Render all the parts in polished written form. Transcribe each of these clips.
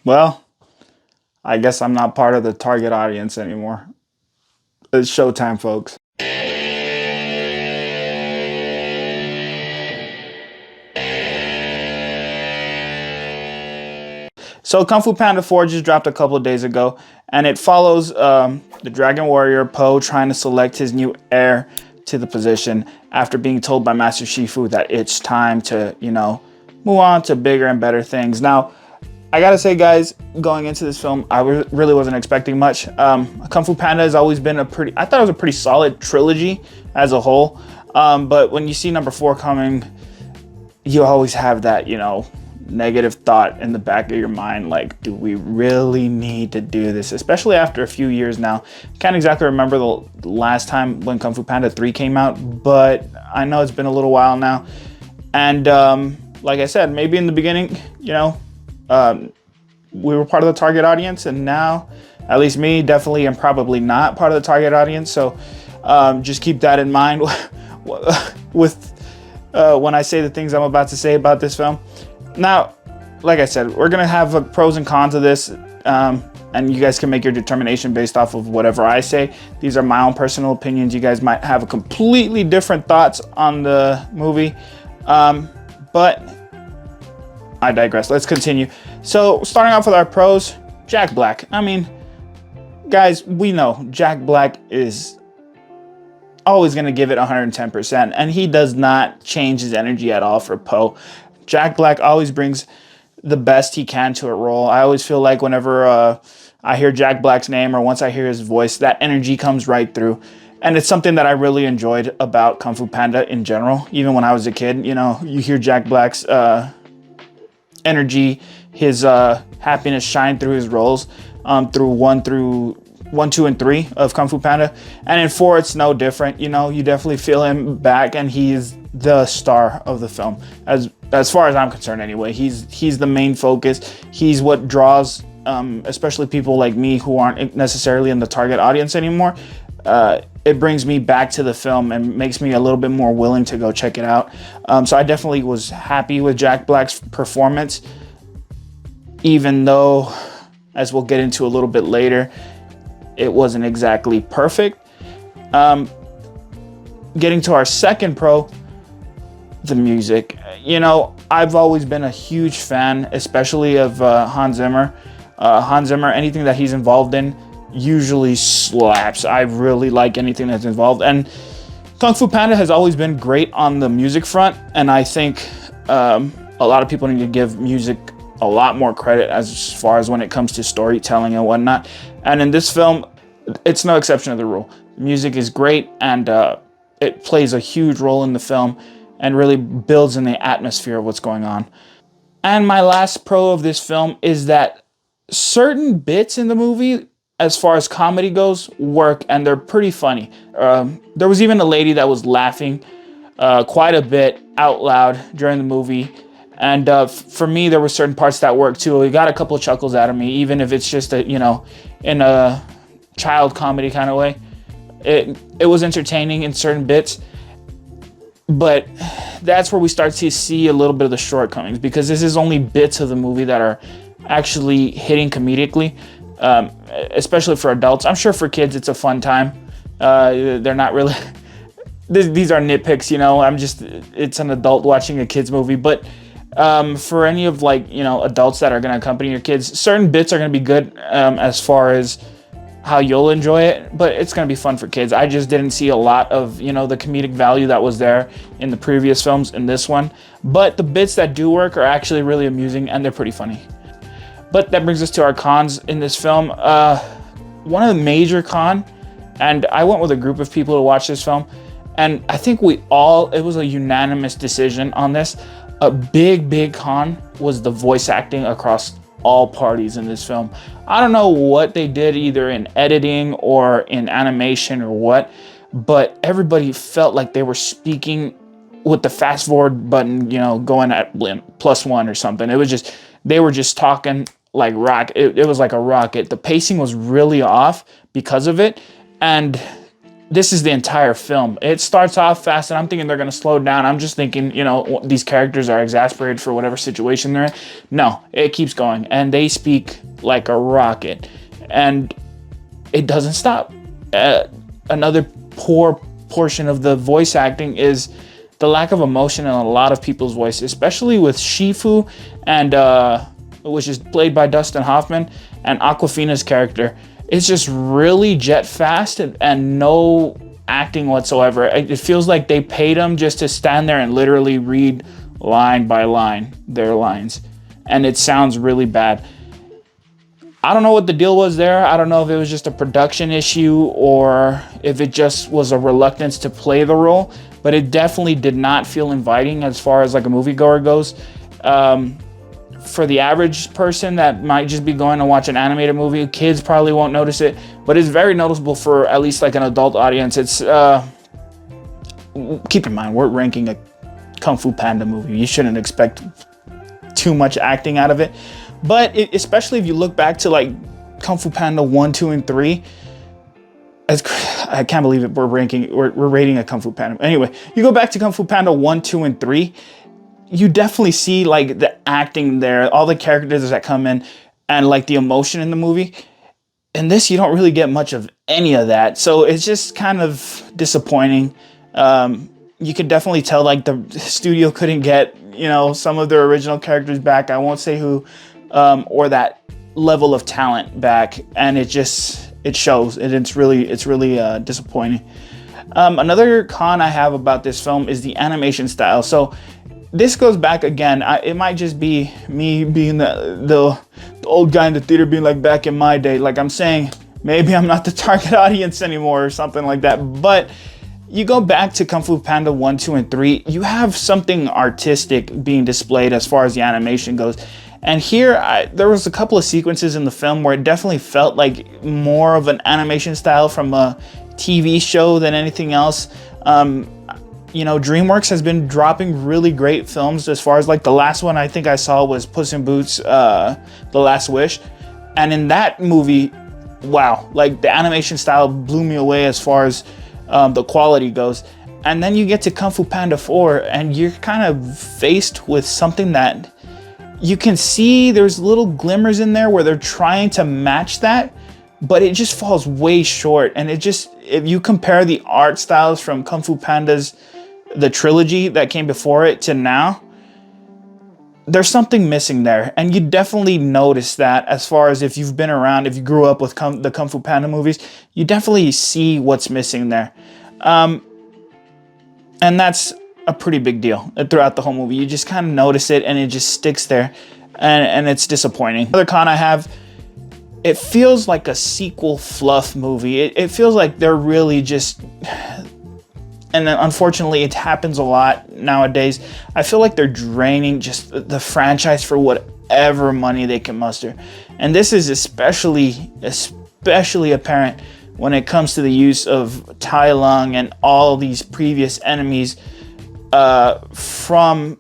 Well, I guess I'm not part of the target audience anymore. It's showtime, folks. So Kung Fu Panda 4 just dropped a couple of days ago, and it follows the Dragon Warrior Po trying to select his new heir to the position after being told by Master Shifu that it's time to, move on to bigger and better things. Now, I gotta say, guys, going into this film, I really wasn't expecting much. Kung Fu Panda has always been I thought it was a pretty solid trilogy as a whole. But when you see number 4 coming, you always have that, negative thought in the back of your mind, like, do we really need to do this? Especially after a few years now. Can't exactly remember the last time when Kung Fu Panda 3 came out, but I know it's been a little while now. And like I said, maybe in the beginning, we were part of the target audience, and now, at least me, definitely am probably not part of the target audience. So just keep that in mind with when I say the things I'm about to say about this film. Now, like I said, we're gonna have pros and cons of this, and you guys can make your determination based off of whatever I say. These are my own personal opinions. You guys might have a completely different thoughts on the movie, but I digress. Let's continue. So, starting off with our pros, Jack Black. I mean, guys, we know Jack Black is always going to give it 110%, and he does not change his energy at all for Po. Jack Black always brings the best he can to a role. I always feel like whenever I hear Jack Black's name, or once I hear his voice, that energy comes right through. And it's something that I really enjoyed about Kung Fu Panda in general. Even when I was a kid, you hear Jack Black's energy, his happiness shine through his roles through 1, 2, and 3 of Kung Fu Panda. And in 4, it's no different. You definitely feel him back, and he's the star of the film. As far as I'm concerned anyway, he's the main focus. He's what draws, especially people like me who aren't necessarily in the target audience anymore. It brings me back to the film and makes me a little bit more willing to go check it out. So I definitely was happy with Jack Black's performance, even though, as we'll get into a little bit later, it wasn't exactly perfect. Getting to our second pro, the music. I've always been a huge fan, especially of Hans Zimmer. Hans Zimmer, anything that he's involved in usually slaps. I really like anything that's involved. And Kung Fu Panda has always been great on the music front, and I think a lot of people need to give music a lot more credit as far as when it comes to storytelling and whatnot. And in this film, it's no exception to the rule. Music is great, and it plays a huge role in the film and really builds in the atmosphere of what's going on. And my last pro of this film is that certain bits in the movie, as far as comedy goes, work, and they're pretty funny. There was even a lady that was laughing quite a bit out loud during the movie. And for me, there were certain parts that worked too. It got a couple of chuckles out of me, even if it's just in a child comedy kind of way. It was entertaining in certain bits, but that's where we start to see a little bit of the shortcomings, because this is only bits of the movie that are actually hitting comedically, especially for adults. I'm sure for kids it's a fun time. They're not really these are nitpicks, it's an adult watching a kids movie, but for any of adults that are going to accompany your kids, certain bits are going to be good as far as how you'll enjoy it, but it's going to be fun for kids. I just didn't see a lot of, the comedic value that was there in the previous films in this one, but the bits that do work are actually really amusing, and they're pretty funny. But that brings us to our cons in this film. One of the major and I went with a group of people to watch this film, and I think it was a unanimous decision on this. A big con was the voice acting across all parties in this film. I don't know what they did, either in editing or in animation or what, but everybody felt like they were speaking with the fast forward button, going at +1 or something. It was just, they were just talking like it was like a rocket. The pacing was really off because of it, and this is the entire film. It starts off fast, and I'm thinking they're going to slow down. I'm just thinking, you know, these characters are exasperated for whatever situation they're in. No, it keeps going, and they speak like a rocket, and it doesn't stop. Another poor portion of the voice acting is the lack of emotion in a lot of people's voices, especially with Shifu, and which is played by Dustin Hoffman, and Aquafina's character. It's just really jet fast and no acting whatsoever. It feels like they paid them just to stand there and literally read line by line their lines, and it sounds really bad. I don't know what the deal was there. I don't know if it was just a production issue or if it just was a reluctance to play the role, but it definitely did not feel inviting as far as like a moviegoer goes. For the average person that might just be going to watch an animated movie, kids probably won't notice it, but it's very noticeable for at least like an adult audience. It's keep in mind, we're ranking a Kung Fu Panda movie. You shouldn't expect too much acting out of it, but especially if you look back to like Kung Fu Panda 1, 2, and 3. I can't believe it. We're rating a Kung Fu Panda. Anyway, you go back to Kung Fu Panda 1, 2, and 3. You definitely see like the acting there, all the characters that come in, and like the emotion in the movie. In this, you don't really get much of any of that, so it's just kind of disappointing. You could definitely tell like the studio couldn't get, you know, some of their original characters back. I won't say who, or that level of talent back, and it shows. It's really disappointing. Another con I have about this film is the animation style. So this goes back again. It might just be me being the old guy in the theater, being like back in my day. Like I'm saying, maybe I'm not the target audience anymore or something like that. But you go back to Kung Fu Panda 1, 2, and 3, you have something artistic being displayed as far as the animation goes. And here, there was a couple of sequences in the film where it definitely felt like more of an animation style from a TV show than anything else. You know, DreamWorks has been dropping really great films. As far as like the last one I think I saw was Puss in Boots, The Last Wish. And in that movie, wow, like the animation style blew me away as far as the quality goes. And then you get to Kung Fu Panda 4 and you're kind of faced with something that you can see there's little glimmers in there where they're trying to match that, but it just falls way short. And it just, if you compare the art styles from Kung Fu Panda's the trilogy that came before it to now, there's something missing there. And you definitely notice that as far as if you've been around, if you grew up with the Kung Fu Panda movies, you definitely see what's missing there. And that's a pretty big deal throughout the whole movie. You just kind of notice it and it just sticks there, and it's disappointing. Another con I have, it feels like a sequel fluff movie. It feels like they're really just, and unfortunately it happens a lot nowadays, I feel like they're draining just the franchise for whatever money they can muster. And this is especially apparent when it comes to the use of Tai Lung and all these previous enemies from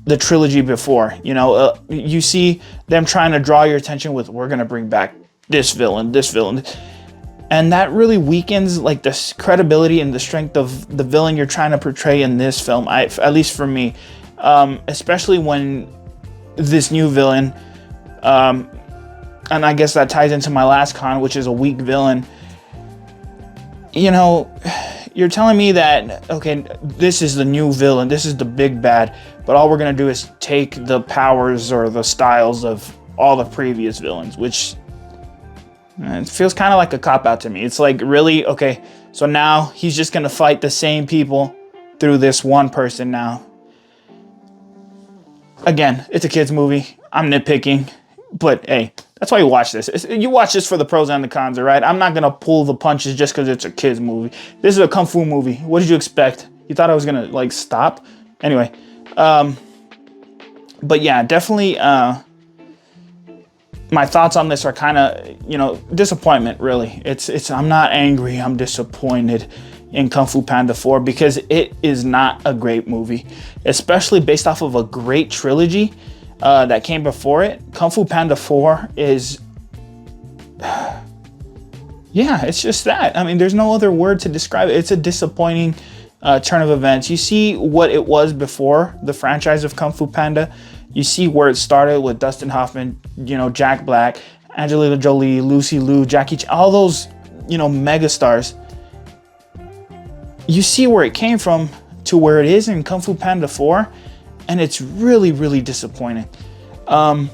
the trilogy before. You know, you see them trying to draw your attention with, we're gonna bring back this villain, and that really weakens like the credibility and the strength of the villain you're trying to portray in this film. At least for me, especially when this new villain, and I guess that ties into my last con, which is a weak villain. You know, you're telling me that, okay, this is the new villain, this is the big bad, but all we're gonna do is take the powers or the styles of all the previous villains, which it feels kind of like a cop-out to me. It's like, really? Okay, so now he's just gonna fight the same people through this one person now. Again, it's a kid's movie. I'm nitpicking, but hey, that's why you watch this. You watch this for the pros and the cons, all right? I'm not gonna pull the punches just because it's a kid's movie. This is a kung fu movie. What did you expect? You thought I was gonna like stop? Anyway, but yeah, definitely. My thoughts on this are kind of, you know, disappointment. Really, it's. I'm not angry. I'm disappointed in Kung Fu Panda 4 because it is not a great movie, especially based off of a great trilogy that came before it. Kung Fu Panda 4 is, Yeah, it's just that. I mean, there's no other word to describe it. It's a disappointing turn of events. You see what it was before the franchise of Kung Fu Panda. You see where it started with Dustin Hoffman, Jack Black, Angelina Jolie, Lucy Liu, Jackie Chan, all those, mega stars. You see where it came from to where it is in Kung Fu Panda 4, and it's really, really disappointing. And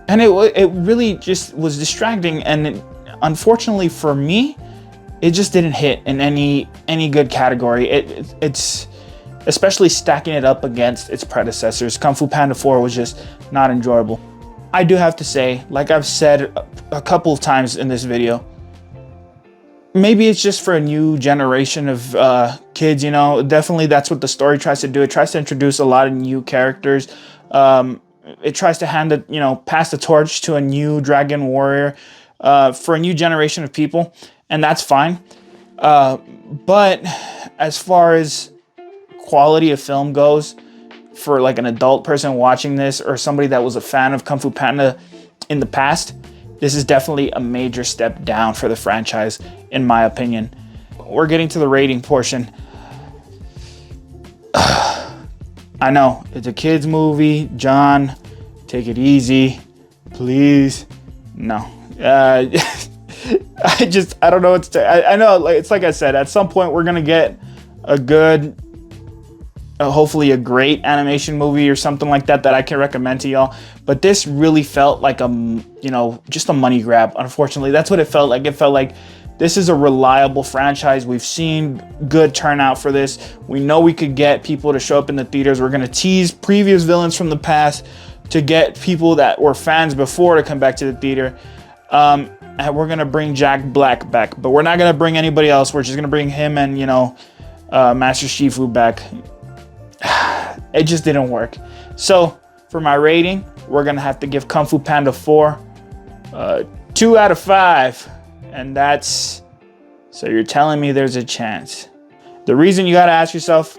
it really just was distracting, and unfortunately for me, it just didn't hit in any good category. It's especially stacking it up against its predecessors. Kung Fu Panda 4 was just not enjoyable. I do have to say, like I've said a couple of times in this video, maybe it's just for a new generation of kids, Definitely that's what the story tries to do. It tries to introduce a lot of new characters. It tries to pass the torch to a new Dragon Warrior for a new generation of people, and that's fine. But as far as quality of film goes, for like an adult person watching this or somebody that was a fan of Kung Fu Panda in the past, this is definitely a major step down for the franchise, in my opinion. We're getting to the rating portion. I know, it's a kid's movie. John, take it easy, please. No. I don't know what to say. I know, it's like I said, at some point we're going to get a good, hopefully a great animation movie or something like that I can recommend to y'all. But this really felt like just a money grab. Unfortunately, that's what it felt like. It felt like this is a reliable franchise. We've seen good turnout for this. We know we could get people to show up in the theaters. We're going to tease previous villains from the past to get people that were fans before to come back to the theater. And we're going to bring Jack Black back. But we're not going to bring anybody else. We're just going to bring him and, Master Shifu back. It just didn't work. So for my rating, we're going to have to give Kung Fu Panda 4 2 out of 5. And that's, so you're telling me there's a chance. The reason you got to ask yourself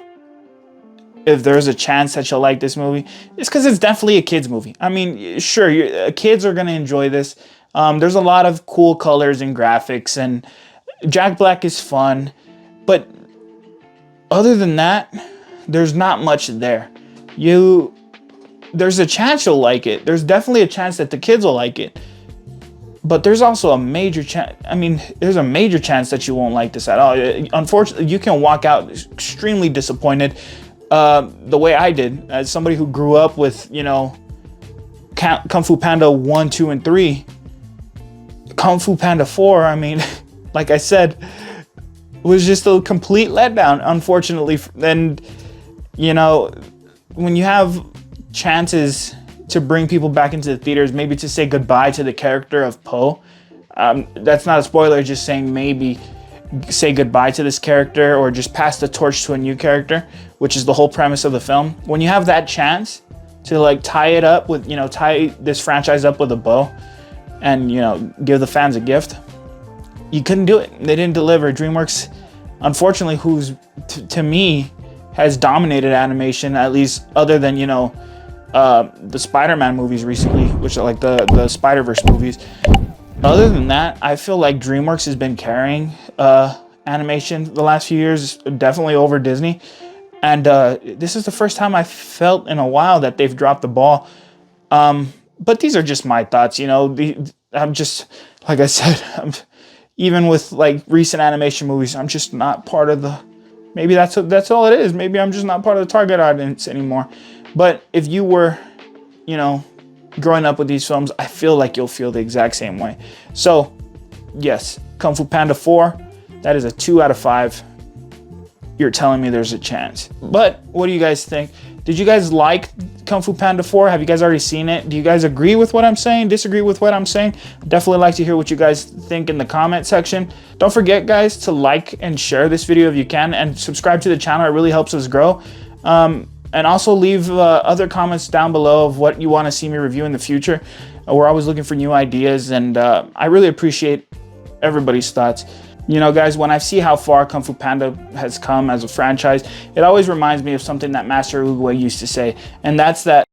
if there's a chance that you'll like this movie is because it's definitely a kid's movie. I mean, sure, kids are going to enjoy this. There's a lot of cool colors and graphics, and Jack Black is fun. But other than that, there's not much there. There's a chance you'll like it. There's definitely a chance that the kids will like it. But there's also a major chance. I mean, there's a major chance that you won't like this at all. Unfortunately, you can walk out extremely disappointed, the way I did, as somebody who grew up with, Kung Fu Panda 1, 2, and 3. Kung Fu Panda 4, I mean, like I said, was just a complete letdown, unfortunately. And, when you have chances to bring people back into the theaters, maybe to say goodbye to the character of Po. That's not a spoiler, just saying maybe say goodbye to this character or just pass the torch to a new character, which is the whole premise of the film. When you have that chance to tie it up with, tie this franchise up with a bow and, give the fans a gift, you couldn't do it. They didn't deliver. DreamWorks, unfortunately, who's to me has dominated animation, at least other than, the Spider-Man movies recently, which are like the Spider-Verse movies. Other than that, I feel like DreamWorks has been carrying animation the last few years, definitely over Disney. And this is the first time I felt in a while that they've dropped the ball. But these are just my thoughts, I'm just, like I said, even with recent animation movies, I'm just not part of the, maybe that's all it is. Maybe I'm just not part of the target audience anymore. But if you were, growing up with these films, I feel like you'll feel the exact same way. So, yes, Kung Fu Panda 4, that is a 2 out of 5. You're telling me there's a chance. But what do you guys think? Did you guys like Kung Fu Panda 4? Have you guys already seen it? Do you guys agree with what I'm saying? Disagree with what I'm saying? I'd definitely like to hear what you guys think in the comment section. Don't forget, guys, to like and share this video if you can, and subscribe to the channel. It really helps us grow. And also leave other comments down below of what you want to see me review in the future. We're always looking for new ideas, and I really appreciate everybody's thoughts. Guys, when I see how far Kung Fu Panda has come as a franchise, it always reminds me of something that Master Oogway used to say, and that's that